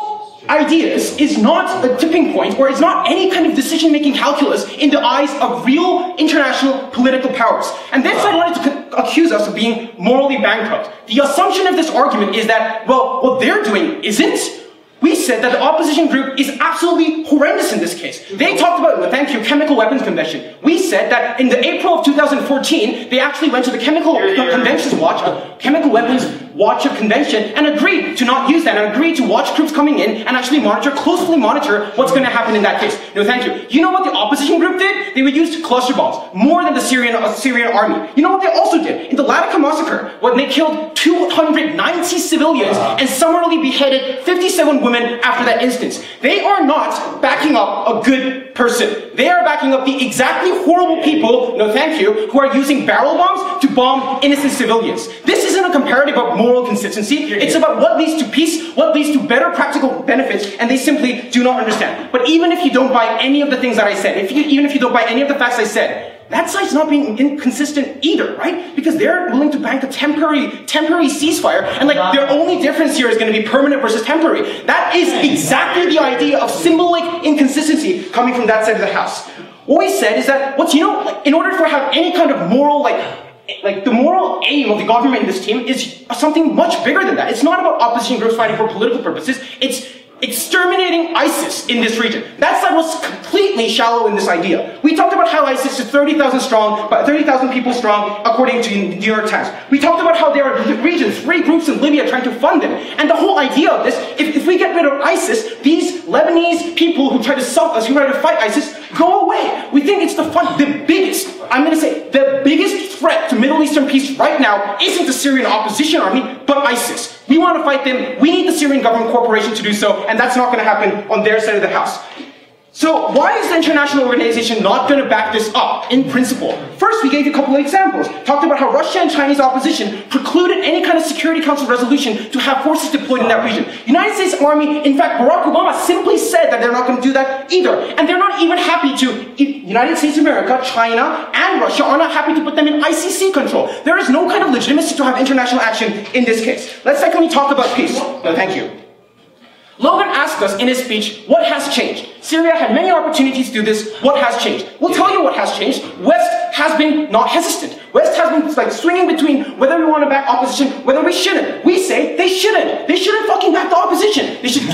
ideas is not a tipping point, or it's not any kind of decision-making calculus in the eyes of real international political powers. And this side wanted to accuse us of being morally bankrupt. The assumption of this argument is that, well, what they're doing isn't. We said that the opposition group is absolutely horrendous in this case. They talked about, thank you, Chemical Weapons Convention. We said that in the April of 2014, they actually went to the Chemical Weapons Watch of Convention and agreed to not use that and agreed to watch troops coming in and actually closely monitor what's going to happen in that case. No, thank you. You know what the opposition group did? They would use cluster bombs, more than the Syrian army. You know what they also did? In the Latika massacre, when they killed 290 civilians and summarily beheaded 57 women after that instance. They are not backing up a good person. They are backing up the exactly horrible people, no thank you, who are using barrel bombs to bomb innocent civilians. This isn't a comparative of moral consistency. It's about what leads to peace, what leads to better practical benefits, and they simply do not understand. But even if you don't buy any of the things that I said, even if you don't buy any of the facts I said, that side's not being inconsistent either, right? Because they're willing to bank a temporary ceasefire, and like their only difference here is going to be permanent versus temporary. That is exactly the idea of symbolic inconsistency coming from that side of the house. What we said is that, in order for have any kind of moral, like the moral aim of the government in this team is something much bigger than that. It's not about opposition groups fighting for political purposes. It's exterminating ISIS in this region. That side was completely shallow in this idea. We talked about how ISIS is 30,000 strong, but 30,000 people strong, according to the New York Times. We talked about how there are regions, 3 groups in Libya trying to fund them. And the whole idea of this, if we get rid of ISIS, these Lebanese people who try to fight ISIS go away. We think it's the biggest, I'm going to say, the biggest threat to Middle Eastern peace right now isn't the Syrian opposition army, but ISIS. We want to fight them. We need the Syrian government corporation to do so, and that's not going to happen on their side of the house. So why is the international organization not going to back this up in principle? First, we gave you a couple of examples. Talked about how Russia and Chinese opposition precluded any kind of Security Council resolution to have forces deployed in that region. United States Army, in fact, Barack Obama simply said that they're not going to do that either. And they're not even happy to, United States of America, China, and Russia are not happy to put them in ICC control. There is no kind of legitimacy to have international action in this case. Let's secondly talk about peace. No, thank you. Logan asked us in his speech, what has changed? Syria had many opportunities to do this. What has changed? We'll tell you what has changed. West has been not hesitant. West has been like swinging between whether we want to back opposition, whether we shouldn't. We say they shouldn't. They shouldn't fucking back the opposition. They should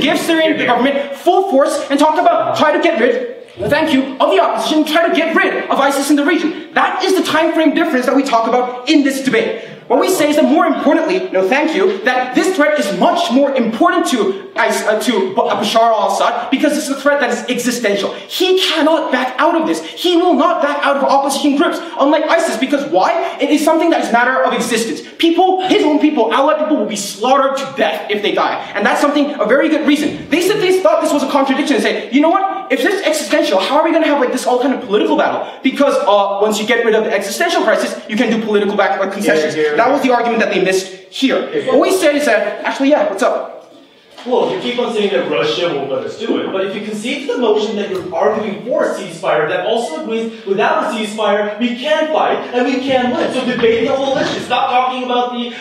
give Syrian government full force and talk about try to get rid, thank you, of the opposition, try to get rid of ISIS in the region. That is the time frame difference that we talk about in this debate. What we say is that more importantly, no thank you, that this threat is much more important to Bashar al-Assad because it's a threat that is existential. He cannot back out of this. He will not back out of opposition groups, unlike ISIS, because why? It is something that is a matter of existence. People, his own people, allied people will be slaughtered to death if they die. And that's a very good reason. They said they thought this was a contradiction and say, you know what? If this is existential, how are we going to have like this all kind of political battle? Because once you get rid of the existential crisis, you can do political concessions. That was the argument that they missed here. What we said is that, actually, yeah, what's up? Well, you keep on saying that Russia won't let us do it, but if you concede to the motion that you're arguing for a ceasefire that also agrees without a ceasefire, we can fight and we can win. So debate the whole issue. Stop talking about the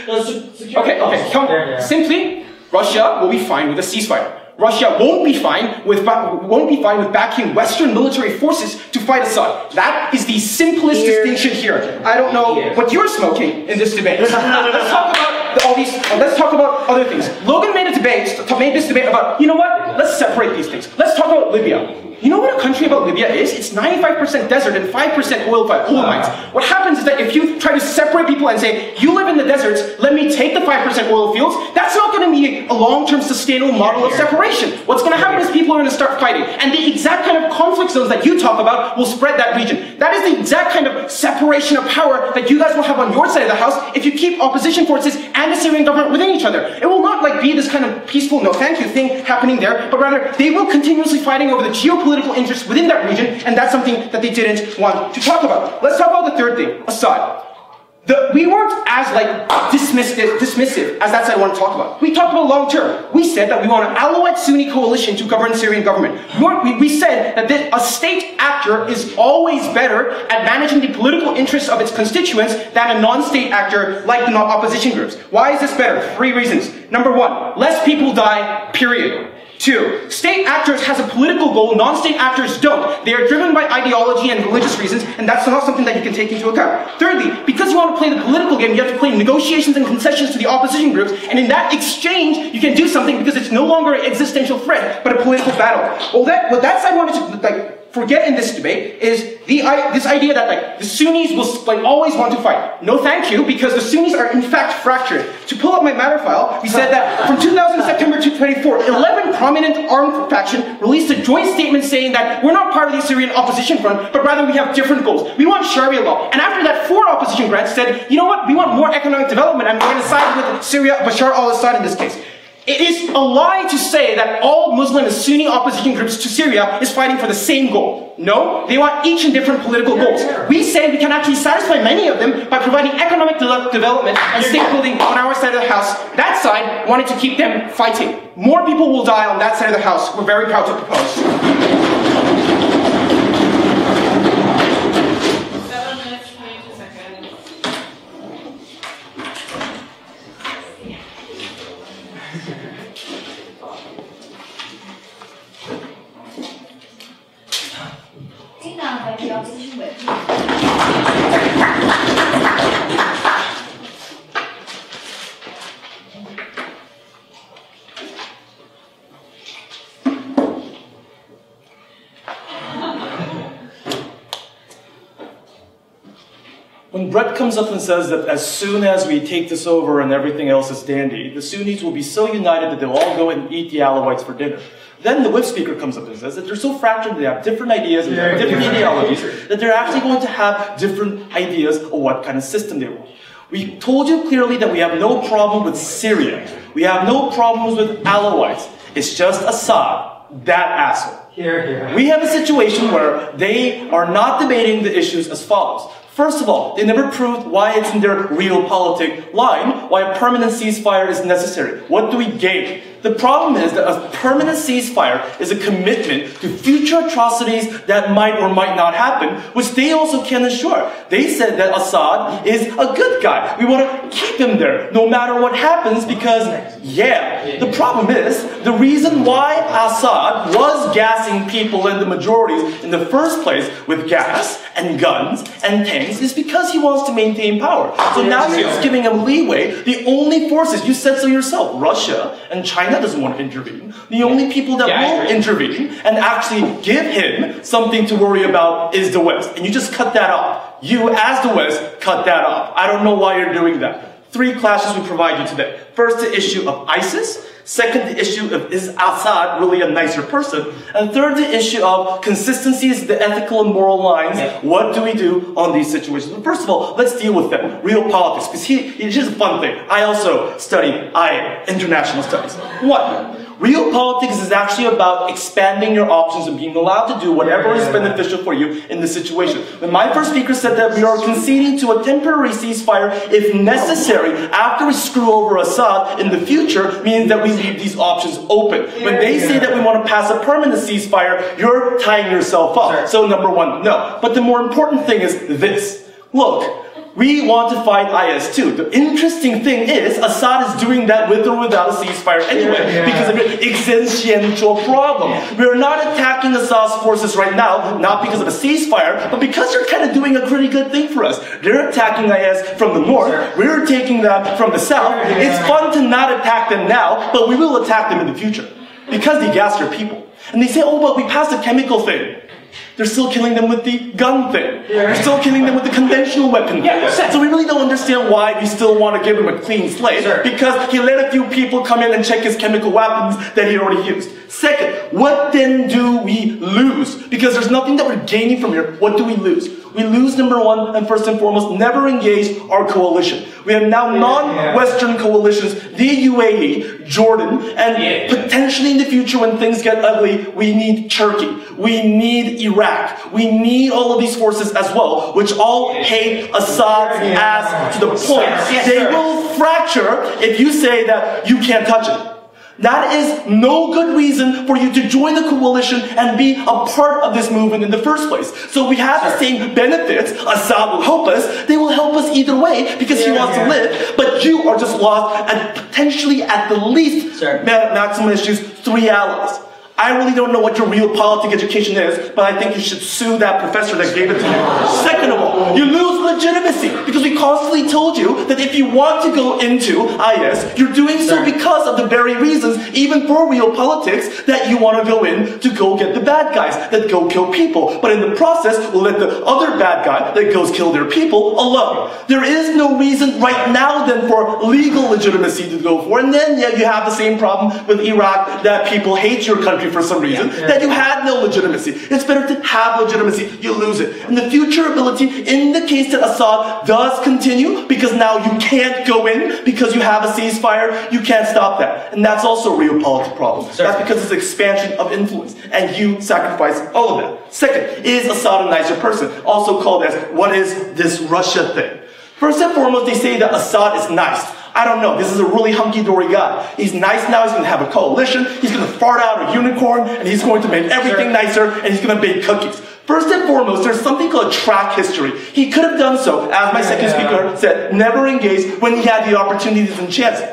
security. Okay. Simply, Russia will be fine with a ceasefire. Russia won't be fine with backing Western military forces to fight Assad. That is the simplest distinction here. I don't know what you're smoking in this debate. Let's talk about other things. Logan made this debate about, you know what? Let's separate these things. Let's talk about Libya. You know what a country about Libya is? It's 95% desert and 5% oil mines. What happens is that if you try to separate people and say, you live in the deserts, let me take the 5% oil fields, that's not going to be a long-term sustainable model of separation. What's going to happen is people are going to start fighting. And the exact kind of conflict zones that you talk about will spread that region. That is the exact kind of separation of power that you guys will have on your side of the house if you keep opposition forces and the Syrian government within each other. It will not be this kind of peaceful, no thank you thing happening there, but rather they will continuously fighting over the geopolitical interests within that region, and that's something that they didn't want to talk about. Let's talk about the third thing, Assad. We weren't as dismissive as that side I want to talk about. We talked about long term. We said that we want an Alawite Sunni coalition to govern the Syrian government. We said that a state actor is always better at managing the political interests of its constituents than a non-state actor like the opposition groups. Why is this better? 3 reasons. Number 1, less people die, period. Two, state actors has a political goal, non-state actors don't. They are driven by ideology and religious reasons, and that's not something that you can take into account. Thirdly, because you want to play the political game, you have to play negotiations and concessions to the opposition groups, and in that exchange, you can do something because it's no longer an existential threat, but a political battle. Well, what that side wanted to forget in this debate is this idea that the Sunnis will always want to fight. No thank you, because the Sunnis are in fact fractured. To pull up my matter file, we said that from 2000 September 2024, 11 prominent armed factions released a joint statement saying that we're not part of the Syrian opposition front, but rather we have different goals. We want Sharia law. And after that, 4 opposition grants said, you know what, we want more economic development, and we're going to side with Syria, Bashar al-Assad in this case. It is a lie to say that all Muslim and Sunni opposition groups to Syria is fighting for the same goal. No, they want each and different political goals. We say we can actually satisfy many of them by providing economic development and state building on our side of the house. That side wanted to keep them fighting. More people will die on that side of the house. We're very proud to propose. 7 minutes, 22 seconds. Sit down by the opposition whip. When Brett comes up and says that as soon as we take this over and everything else is dandy, the Sunnis will be so united that they'll all go and eat the Alawites for dinner. Then the whip speaker comes up and says that they're so fractured, they have different ideas and different ideologies, that they're actually going to have different ideas of what kind of system they want. We told you clearly that we have no problem with Syria. We have no problems with Alawites. It's just Assad, that asshole. We have a situation where they are not debating the issues as follows. First of all, they never proved why it's in their realpolitik line, why a permanent ceasefire is necessary. What do we gain? The problem is that a permanent ceasefire is a commitment to future atrocities that might or might not happen, which they also can assure. They said that Assad is a good guy. We want to keep him there, no matter what happens, because, yeah. The problem is, the reason why Assad was gassing people in the majorities in the first place with gas and guns and tanks is because he wants to maintain power. So now he's giving him leeway. The only forces, you said so yourself, Russia and China doesn't want to intervene. The only people that will intervene and actually give him something to worry about is the West. And you just cut that off. You, as the West, cut that off. I don't know why you're doing that. 3 clashes we provide you today. First, the issue of ISIS. Second, the issue of is Assad really a nicer person? And third, the issue of consistencies, the ethical and moral lines. What do we do on these situations? But first of all, let's deal with them. Real politics. Because here's a fun thing. I also study international studies. What? Real politics is actually about expanding your options and being allowed to do whatever is beneficial for you in this situation. When my first speaker said that we are conceding to a temporary ceasefire if necessary after we screw over Assad in the future means that we leave these options open. When they say that we want to pass a permanent ceasefire, you're tying yourself up. So number 1, no. But the more important thing is this. Look. We want to fight IS too. The interesting thing is, Assad is doing that with or without a ceasefire anyway, because of an existential problem. We're not attacking Assad's forces right now, not because of a ceasefire, but because they're kind of doing a pretty good thing for us. They're attacking IS from the north, we're taking them from the south. It's fun to not attack them now, but we will attack them in the future. Because they gas their people. And they say, oh, but we passed a chemical thing. They're still killing them with the gun thing. They're still killing them with the conventional weapon thing. So we really don't understand why we still want to give him a clean slate. Because he let a few people come in and check his chemical weapons that he already used. Second, what then do we lose? Because there's nothing that we're gaining from here. What do we lose? We lose, number 1, and first and foremost, never engage our coalition. We have now non-Western coalitions, the UAE, Jordan, and potentially in the future when things get ugly, we need Turkey. We need Iraq. We need all of these forces as well, which all hate Assad's ass to the point they will fracture if you say that you can't touch it. That is no good reason for you to join the coalition and be a part of this movement in the first place. So we have the same benefits. Assad will help us. They will help us either way because he wants to live. But you are just lost and potentially at the least, maximum issues, 3 allies. I really don't know what your real politic education is, but I think you should sue that professor that gave it to you. Second of all, you lose legitimacy because we constantly told you that if you want to go into IS, you're doing so because of the very reasons, even for real politics, that you want to go in to go get the bad guys that go kill people. But in the process, we'll let the other bad guy that goes kill their people alone. There is no reason right now then for legal legitimacy to go for. And then you have the same problem with Iraq that people hate your country for some reason, that you had no legitimacy. It's better to have legitimacy. You lose it. And the future ability, in the case that Assad does continue, because now you can't go in because you have a ceasefire, you can't stop that. And that's also a real political problem. That's because it's expansion of influence. And you sacrifice all of that. Second, is Assad a nicer person? Also called as, what is this Russia thing? First and foremost, they say that Assad is nice. I don't know, this is a really hunky-dory guy. He's nice now, he's going to have a coalition, he's going to fart out a unicorn, and he's going to make everything nicer, and he's going to bake cookies. First and foremost, there's something called track history. He could have done so, as my second speaker said, never engaged when he had the opportunities and chances.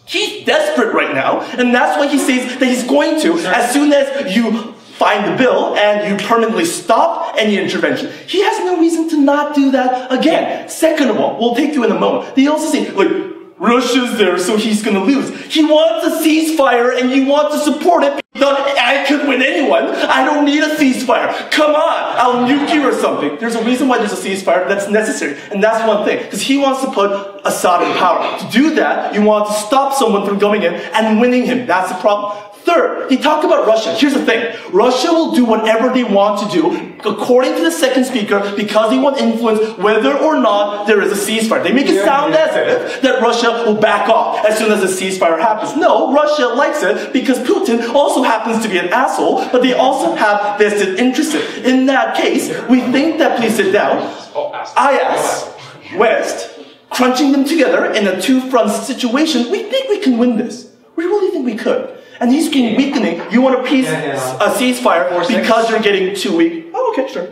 He's desperate right now, and that's why he says that he's going to, as soon as you find the bill and you permanently stop any intervention. He has no reason to not do that again. Second of all, we'll take you in a moment. They also say, like, Russia's there, so he's gonna lose. He wants a ceasefire and you want to support it. I could win anyone. I don't need a ceasefire. Come on, I'll nuke you or something. There's a reason why there's a ceasefire that's necessary. And that's one thing, because he wants to put Assad in power. To do that, you want to stop someone from going in and winning him. That's the problem. Third, he talked about Russia. Here's the thing. Russia will do whatever they want to do, according to the second speaker, because they want influence whether or not there is a ceasefire. They make it sound as if that Russia will back off as soon as a ceasefire happens. No, Russia likes it because Putin also happens to be an asshole, but they also have vested interest in it. In that case, we think that, please sit down, IS, West, crunching them together in a two-front situation, we think we can win this. We really think we could. And he's been weakening. You want a ceasefire because you're getting too weak. Oh, okay, sure.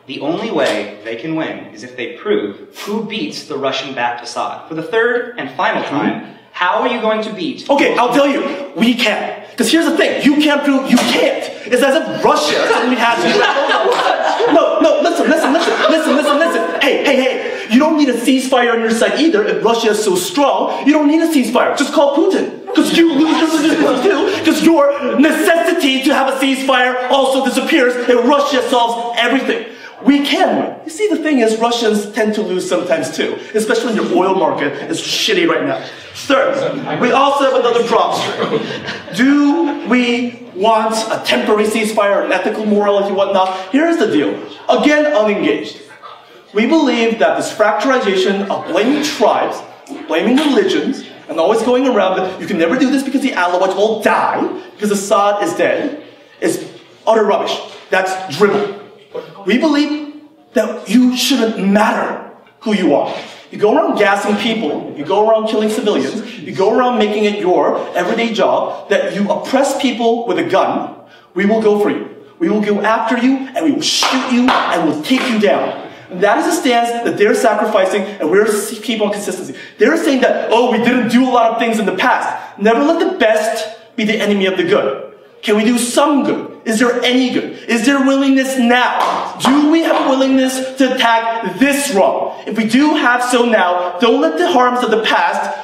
The only way they can win is if they prove who beats the Russian-backed Assad. For the third and final time, how are you going to beat... Okay, I'll tell you. We can. Because here's the thing. You can't prove you can't. It's as if Russia suddenly has... No, listen. Hey. You don't need a ceasefire on your side either. If Russia is so strong, you don't need a ceasefire. Just call Putin. Because you lose your legitimacy too. Because your necessity to have a ceasefire also disappears if Russia solves everything. We can win. You see, the thing is, Russians tend to lose sometimes too. Especially when your oil market is shitty right now. Third, we also have another problem. Do we want a temporary ceasefire, an ethical morality, whatnot? Here's the deal. Again, unengaged. We believe that this fracturization of blaming tribes, blaming religions, and always going around that you can never do this because the Alawites will die, because Assad is dead, is utter rubbish. That's dribble. We believe that you shouldn't matter who you are. You go around gassing people, you go around killing civilians, you go around making it your everyday job, that you oppress people with a gun, we will go for you. We will go after you, and we will shoot you, and we'll take you down. And that is a stance that they're sacrificing, and we're keeping on consistency. They're saying that, oh, we didn't do a lot of things in the past. Never let the best be the enemy of the good. Can we do some good? Is there any good? Is there willingness now? Do we have a willingness to attack this wrong? If we do have so now, don't let the harms of the past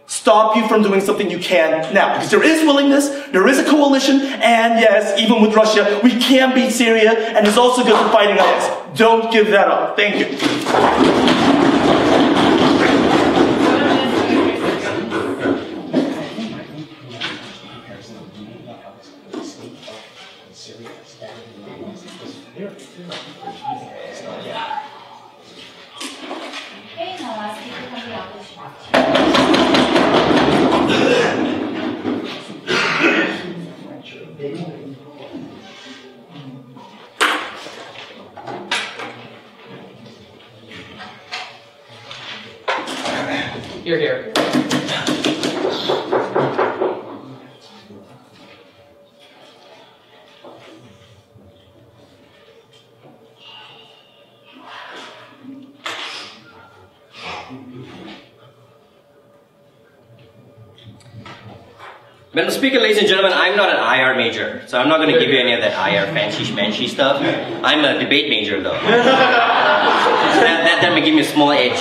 stop you from doing something you can now. Because there is willingness, there is a coalition, and yes, even with Russia, we can beat Syria, and it's also good for fighting IS. Don't give that up. Thank you. You're here. Madam Speaker, ladies and gentlemen, I'm not an IR major, so I'm not going to give you any of that IR fancy stuff. I'm a debate major though. that may give me a small edge.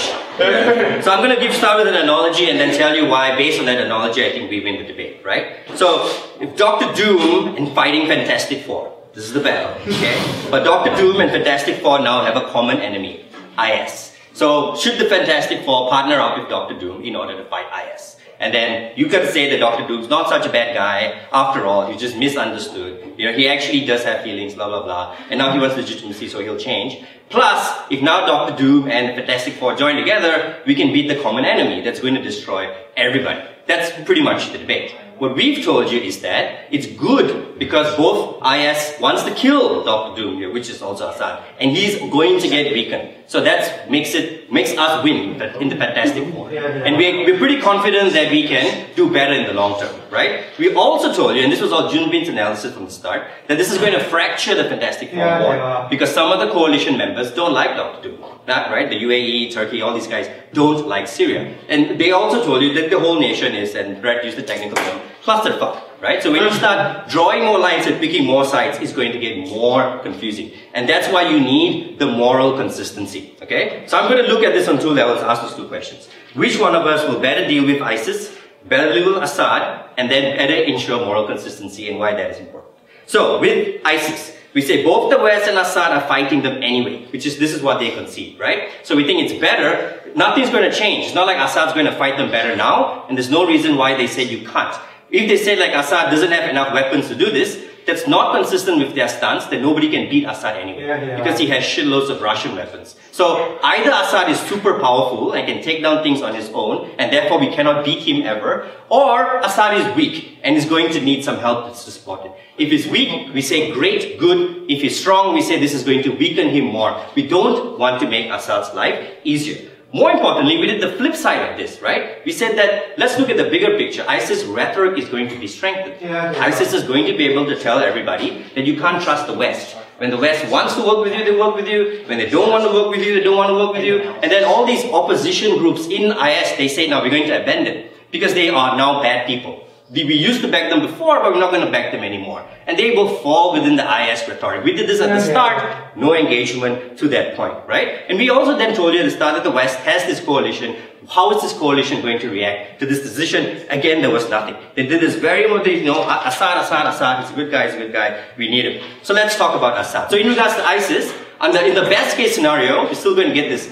So I'm going to start with an analogy and then tell you why, based on that analogy, I think we win the debate, right? So, if Dr. Doom and fighting Fantastic Four, this is the battle, okay? But Dr. Doom and Fantastic Four now have a common enemy, IS. So, should the Fantastic Four partner up with Dr. Doom in order to fight IS? And then you can say that Dr. Doom's not such a bad guy. After all, he's just misunderstood. You know, he actually does have feelings, blah, blah, blah. And now he wants legitimacy, so he'll change. Plus, if now Dr. Doom and the Fantastic Four join together, we can beat the common enemy that's going to destroy everybody. That's pretty much the debate. What we've told you is that it's good because both IS wants to kill Dr. Doom here, which is also Assad, and he's going to get weakened. So that makes us win in the Fantastic Four. And we're pretty confident that we can do better in the long term, right? We also told you, and this was all Junbin's analysis from the start, that this is going to fracture the Fantastic Four more because some of the coalition members don't like Dr. Doom. That, right? The UAE, Turkey, all these guys don't like Syria. And they also told you that the whole nation is, and Brett used the technical term, clusterfuck, right? So when you start drawing more lines and picking more sides, it's going to get more confusing. And that's why you need the moral consistency, okay? So I'm going to look at this on two levels, ask those two questions. Which one of us will better deal with ISIS, better deal with Assad, and then better ensure moral consistency and why that is important? So with ISIS, we say both the West and Assad are fighting them anyway, this is what they concede, right? So we think it's better, nothing's going to change. It's not like Assad's going to fight them better now, and there's no reason why they say you can't. If they say like Assad doesn't have enough weapons to do this, that's not consistent with their stance that nobody can beat Assad anyway, because he has shitloads of Russian weapons. So either Assad is super powerful and can take down things on his own, and therefore we cannot beat him ever, or Assad is weak and is going to need some help to support it. If he's weak, we say great, good. If he's strong, we say this is going to weaken him more. We don't want to make Assad's life easier. More importantly, we did the flip side of this, right? We said that, let's look at the bigger picture. ISIS rhetoric is going to be strengthened. ISIS is going to be able to tell everybody that you can't trust the West. When the West wants to work with you, they work with you. When they don't want to work with you, they don't want to work with you. And then all these opposition groups in IS, they say, now we're going to abandon because they are now bad people. We used to back them before, but we're not going to back them anymore. And they will fall within the IS rhetoric. We did this at the start, no engagement to that point, right? And we also then told you at the start that the West has this coalition. How is this coalition going to react to this decision? Again, there was nothing. They did this very, Assad, he's a good guy, we need him. So let's talk about Assad. So in regards to ISIS, in the best case scenario, we're still going to get this,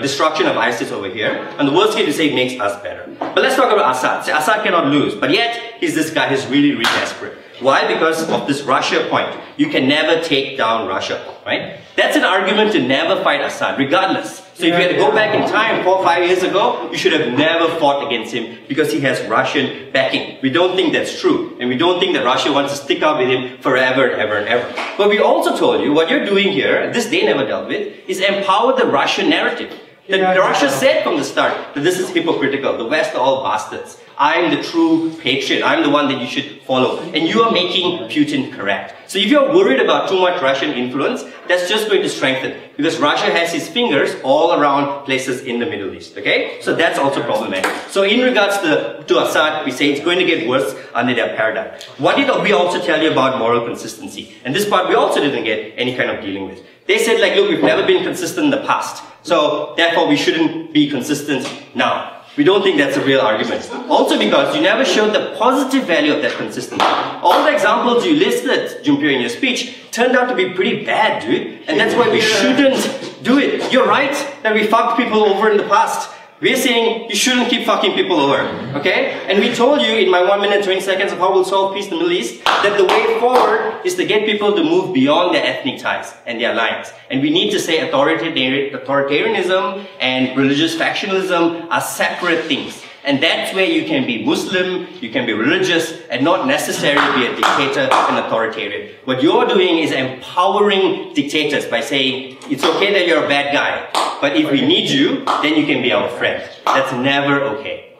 destruction of ISIS over here. And the worst case, we say it makes us better. But let's talk about Assad. So Assad cannot lose, but yet he's this guy who's really, really desperate. Why? Because of this Russia point. You can never take down Russia, right? That's an argument to never fight Assad, regardless. So if you had to go back in time 4 or 5 years ago, you should have never fought against him because he has Russian backing. We don't think that's true. And we don't think that Russia wants to stick out with him forever and ever and ever. But we also told you what you're doing here, and this they never dealt with, is empower the Russian narrative. That Russia said from the start that this is hypocritical. The West are all bastards. I'm the true patriot. I'm the one that you should follow. And you are making Putin correct. So if you're worried about too much Russian influence, that's just going to strengthen. Because Russia has his fingers all around places in the Middle East. Okay? So that's also problematic. So in regards to Assad, we say it's going to get worse under their paradigm. What did we also tell you about moral consistency? And this part we also didn't get any kind of dealing with. They said like, look, we've never been consistent in the past. So therefore we shouldn't be consistent now. We don't think that's a real argument. Also because you never showed the positive value of that consistency. All the examples you listed, Jumpio, in your speech, turned out to be pretty bad, dude. And that's why we shouldn't do it. You're right that we fucked people over in the past. We're saying you shouldn't keep fucking people over, okay? And we told you in my 1 minute 20 seconds of how we'll solve peace in the Middle East that the way forward is to get people to move beyond their ethnic ties and their lines. And we need to say authoritarianism and religious factionalism are separate things. And that's where you can be Muslim, you can be religious, and not necessarily be a dictator and authoritarian. What you're doing is empowering dictators by saying, it's okay that you're a bad guy, but if we need you, then you can be our friend. That's never okay.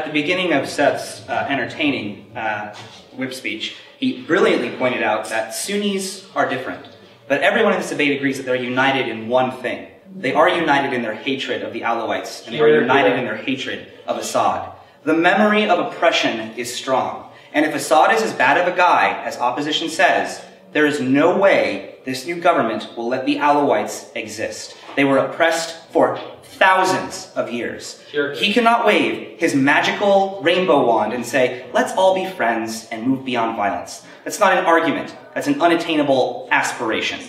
at the beginning of Seth's entertaining whip speech, he brilliantly pointed out that Sunnis are different. But everyone in this debate agrees that they're united in one thing. They are united in their hatred of the Alawites, and they are united in their hatred of Assad. The memory of oppression is strong. And if Assad is as bad of a guy as opposition says, there is no way this new government will let the Alawites exist. They were oppressed for thousands of years. He cannot wave his magical rainbow wand and say, let's all be friends and move beyond violence. That's not an argument. That's an unattainable aspiration.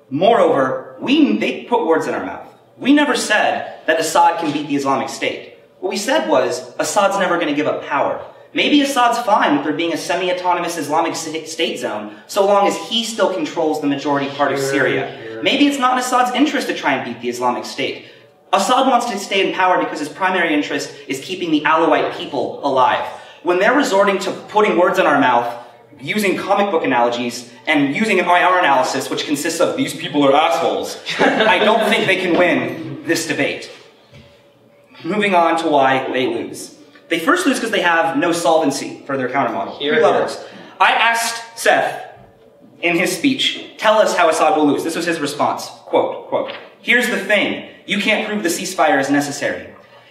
Moreover, they put words in our mouth. We never said that Assad can beat the Islamic State. What we said was, Assad's never going to give up power. Maybe Assad's fine with there being a semi-autonomous Islamic state zone, so long as he still controls the majority part of Syria. Maybe it's not in Assad's interest to try and beat the Islamic State. Assad wants to stay in power because his primary interest is keeping the Alawite people alive. When they're resorting to putting words in our mouth, using comic book analogies, and using an IR analysis, which consists of these people are assholes, I don't think they can win this debate. Moving on to why they lose. They first lose because they have no solvency for their countermodel. Three levels. I asked Seth in his speech, tell us how Assad will lose. This was his response. Quote, here's the thing. You can't prove the ceasefire is necessary.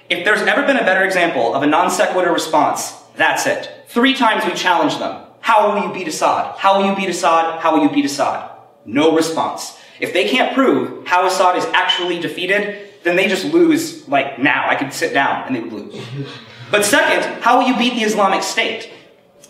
If there's ever been a better example of a non sequitur response, that's it. 3 times we challenged them. How will you beat Assad? How will you beat Assad? How will you beat Assad? No response. If they can't prove how Assad is actually defeated, then they just lose, like now. I could sit down and they would lose. But second, how will you beat the Islamic State?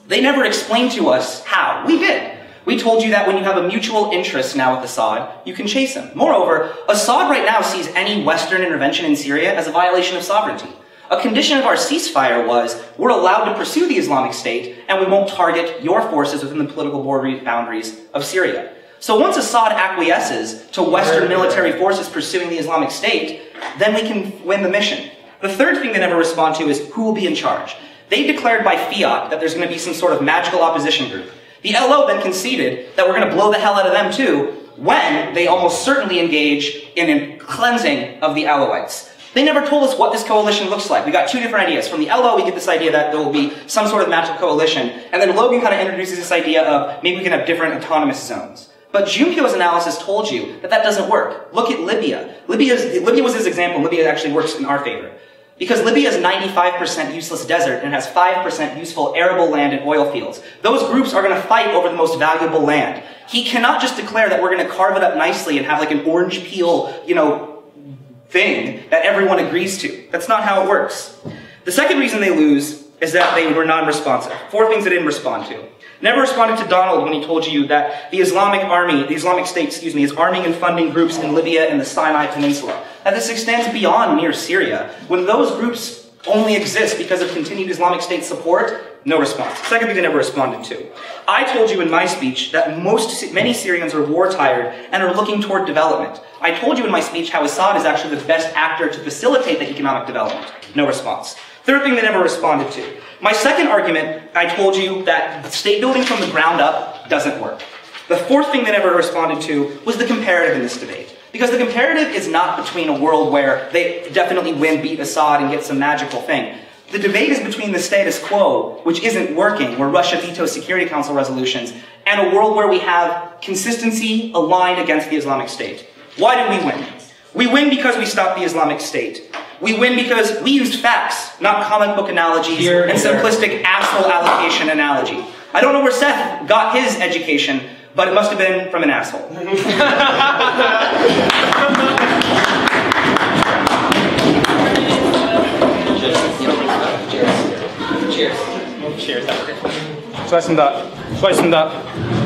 They never explained to us how. We did. We told you that when you have a mutual interest now with Assad, you can chase him. Moreover, Assad right now sees any Western intervention in Syria as a violation of sovereignty. A condition of our ceasefire was, we're allowed to pursue the Islamic State, and we won't target your forces within the political boundaries of Syria. So once Assad acquiesces to Western military forces pursuing the Islamic State, then we can win the mission. The third thing they never respond to is who will be in charge. They declared by fiat that there's going to be some sort of magical opposition group. The LO then conceded that we're going to blow the hell out of them too, when they almost certainly engage in a cleansing of the Alawites. They never told us what this coalition looks like. We got 2 different ideas. From the LO, we get this idea that there will be some sort of magical coalition, and then Logan kind of introduces this idea of maybe we can have different autonomous zones. But Junkyo's analysis told you that that doesn't work. Look at Libya. Libya was his example. Libya actually works in our favor. Because Libya is 95% useless desert and has 5% useful arable land and oil fields. Those groups are going to fight over the most valuable land. He cannot just declare that we're going to carve it up nicely and have like an orange peel, thing that everyone agrees to. That's not how it works. The second reason they lose is that they were non-responsive. 4 things they didn't respond to. Never responded to Donald when he told you that the Islamic State, is arming and funding groups in Libya and the Sinai Peninsula. That this extends beyond near Syria. When those groups only exist because of continued Islamic State support, no response. Second thing they never responded to. I told you in my speech that many Syrians are war-tired and are looking toward development. I told you in my speech how Assad is actually the best actor to facilitate the economic development. No response. Third thing they never responded to. My second argument, I told you that state building from the ground up doesn't work. The fourth thing they never responded to was the comparative in this debate. Because the comparative is not between a world where they definitely beat Assad and get some magical thing. The debate is between the status quo, which isn't working, where Russia vetoes Security Council resolutions, and a world where we have consistency aligned against the Islamic State. Why did we win? We win because we stopped the Islamic State. We win because we used facts, not comic book analogies and simplistic asshole allocation analogy. I don't know where Seth got his education, but it must have been from an asshole. Cheers. 수고하셨습니다. 수고하셨습니다.